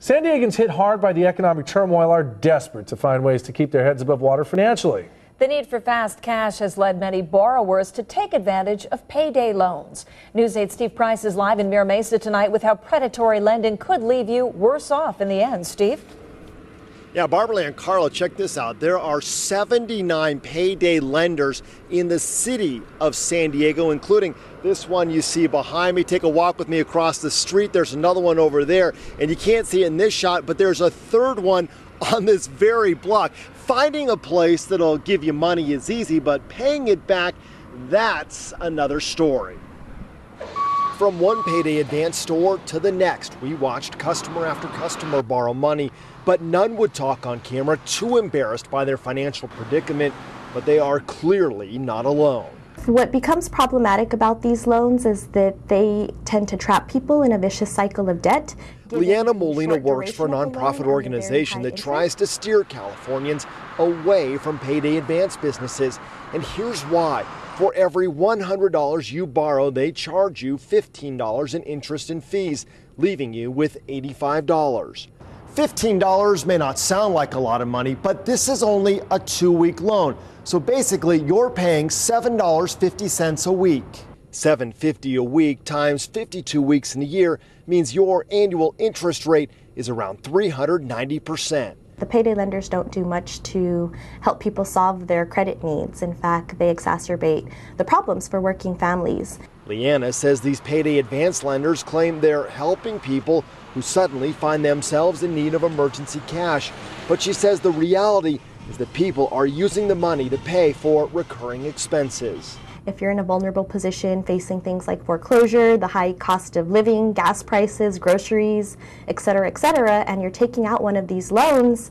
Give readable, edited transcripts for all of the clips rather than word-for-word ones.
San Diegans hit hard by the economic turmoil are desperate to find ways to keep their heads above water financially. The need for fast cash has led many borrowers to take advantage of payday loans. News 8's Steve Price is live in Mira Mesa tonight with how predatory lending could leave you worse off in the end. Steve? Yeah, Barbara and Carla, check this out. There are 79 payday lenders in the city of San Diego, including this one you see behind me. Take a walk with me across the street. There's another one over there, and you can't see it in this shot, but there's a third one on this very block. Finding a place that'll give you money is easy, but paying it back, that's another story. From one payday advance store to the next, we watched customer after customer borrow money, but none would talk on camera, too embarrassed by their financial predicament. But they are clearly not alone. What becomes problematic about these loans is that they tend to trap people in a vicious cycle of debt. Liana Molina works for a nonprofit organization that tries to steer Californians away from payday advance businesses. And here's why. For every $100 you borrow, they charge you $15 in interest and fees, leaving you with $85. $15 may not sound like a lot of money, but this is only a 2-week loan. So basically, you're paying $7.50 a week. $7.50 a week times 52 weeks in a year means your annual interest rate is around 390%. The payday lenders don't do much to help people solve their credit needs. In fact, they exacerbate the problems for working families. Liana says these payday advance lenders claim they're helping people who suddenly find themselves in need of emergency cash. But she says the reality is that people are using the money to pay for recurring expenses. If you're in a vulnerable position facing things like foreclosure, the high cost of living, gas prices, groceries, et cetera, and you're taking out one of these loans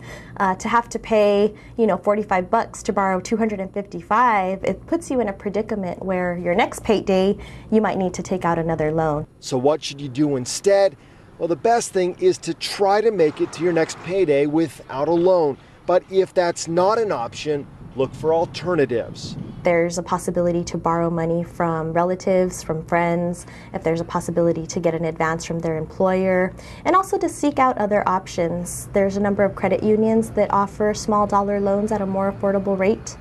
to have to pay, $45 to borrow $255, it puts you in a predicament where your next payday, you might need to take out another loan. So what should you do instead? Well, the best thing is to try to make it to your next payday without a loan. But if that's not an option, look for alternatives. There's a possibility to borrow money from relatives, from friends, if there's a possibility to get an advance from their employer, and also to seek out other options. There's a number of credit unions that offer small dollar loans at a more affordable rate.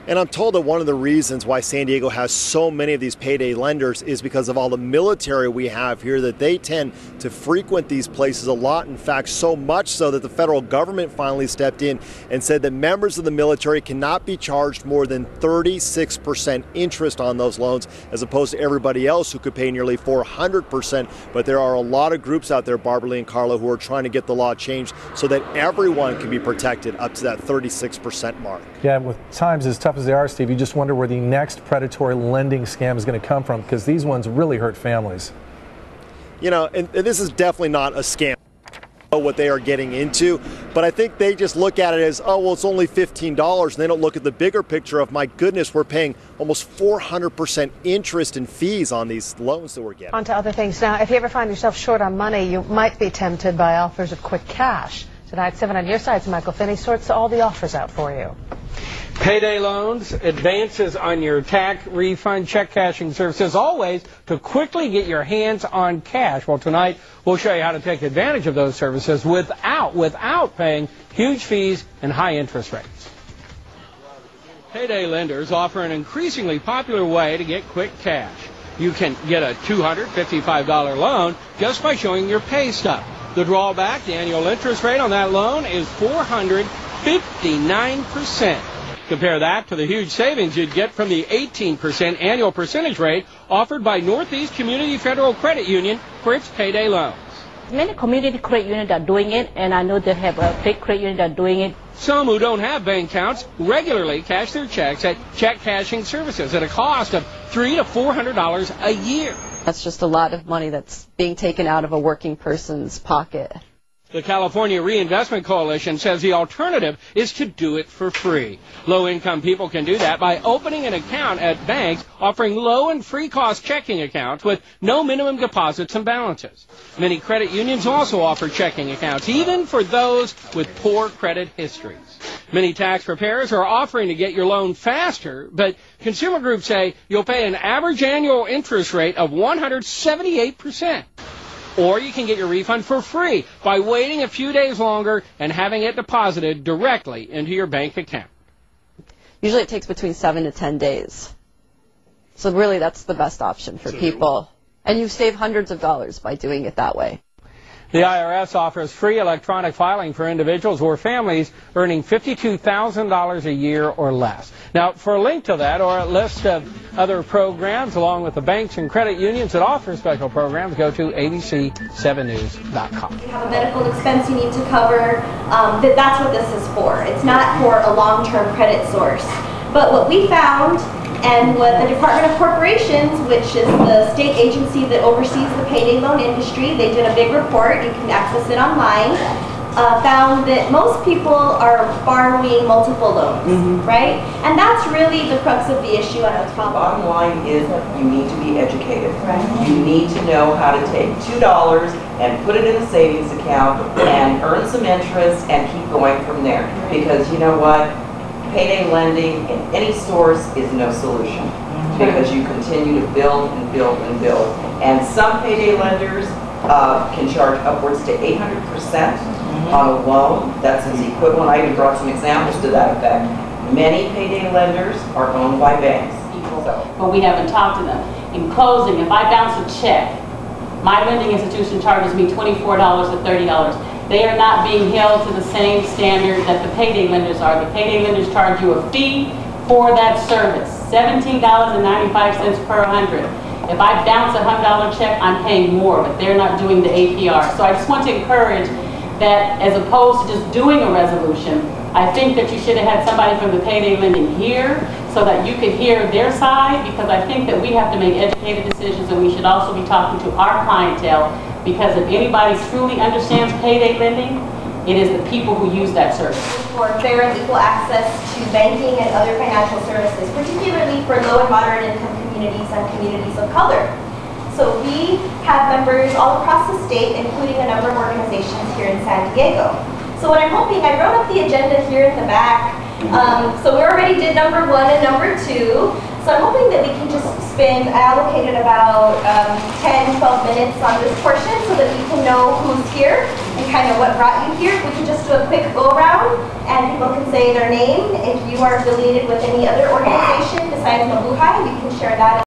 And I'm told that one of the reasons why San Diego has so many of these payday lenders is because of all the military we have here, that they tend to frequent these places a lot. In fact, so much so that the federal government finally stepped in and said that members of the military cannot be charged more than 36% interest on those loans, as opposed to everybody else who could pay nearly 400%. But there are a lot of groups out there, Barbara and Carla, who are trying to get the law changed so that everyone can be protected up to that 36% mark. Yeah, with times as tough as they are, Steve, you just wonder where the next predatory lending scam is going to come from, because these ones really hurt families. And this is definitely not a scam, what they are getting into, but I think they just look at it as, oh, well, it's only $15, and they don't look at the bigger picture of, my goodness, we're paying almost 400% interest and fees on these loans that we're getting. On to other things now. If you ever find yourself short on money, you might be tempted by offers of quick cash. Tonight, 7 on your side's Michael Finney sorts all the offers out for you. Payday loans, advances on your tax refund, check cashing services, always to quickly get your hands on cash. Well, tonight we'll show you how to take advantage of those services without paying huge fees and high interest rates. Payday lenders offer an increasingly popular way to get quick cash. You can get a $255 loan just by showing your pay stub. The drawback, the annual interest rate on that loan is 459%. Compare that to the huge savings you'd get from the 18% annual percentage rate offered by Northeast Community Federal Credit Union for its payday loans. Many community credit unions are doing it, and I know they have a big credit union that are doing it. Some who don't have bank accounts regularly cash their checks at check cashing services at a cost of $300 to $400 a year. That's just a lot of money that's being taken out of a working person's pocket. The California Reinvestment Coalition says the alternative is to do it for free. Low-income people can do that by opening an account at banks offering low and free-cost checking accounts with no minimum deposits and balances. Many credit unions also offer checking accounts, even for those with poor credit histories. Many tax preparers are offering to get your loan faster, but consumer groups say you'll pay an average annual interest rate of 178%. or you can get your refund for free by waiting a few days longer and having it deposited directly into your bank account. Usually it takes between 7 to 10 days. So really that's the best option for people. And you save hundreds of dollars by doing it that way. The IRS offers free electronic filing for individuals or families earning $52,000 a year or less. Now, for a link to that or a list of other programs, along with the banks and credit unions that offer special programs, go to abc7news.com. If you have a medical expense you need to cover, that's what this is for. It's not for a long-term credit source. But what we found, and what the Department of Corporations, which is the state agency that oversees the payday loan industry, they did a big report, you can access it online, found that most people are borrowing multiple loans, right? And that's really the crux of the issue on the top. Bottom line is you need to be educated. Right. You need to know how to take $2 and put it in a savings account and earn some interest and keep going from there. Because you know what? Payday lending in any source is no solution because you continue to build and build and build. And some payday lenders can charge upwards to 800% on a loan. That's his equivalent. I even brought some examples to that effect. Many payday lenders are owned by banks. But we haven't talked to them. In closing, if I bounce a check, my lending institution charges me $24 to $30. They are not being held to the same standard that the payday lenders are. The payday lenders charge you a fee for that service, $17.95 per 100. If I bounce a $100 check, I'm paying more, but they're not doing the APR. So I just want to encourage that as opposed to just doing a resolution, I think that you should have had somebody from the payday lending here so that you could hear their side, because I think that we have to make educated decisions, and we should also be talking to our clientele. Because if anybody truly understands payday lending, it is the people who use that service. For fair and equal access to banking and other financial services, particularly for low and moderate income communities and communities of color. So we have members all across the state, including a number of organizations here in San Diego. So what I'm hoping, I wrote up the agenda here in the back. So we already did number 1 and number 2. So I'm hoping that we can just I allocated about 10, 12 minutes on this portion so that we can know who's here and kind of what brought you here. We can just do a quick go around and people can say their name. If you are affiliated with any other organization besides Mabuhay, we can share that.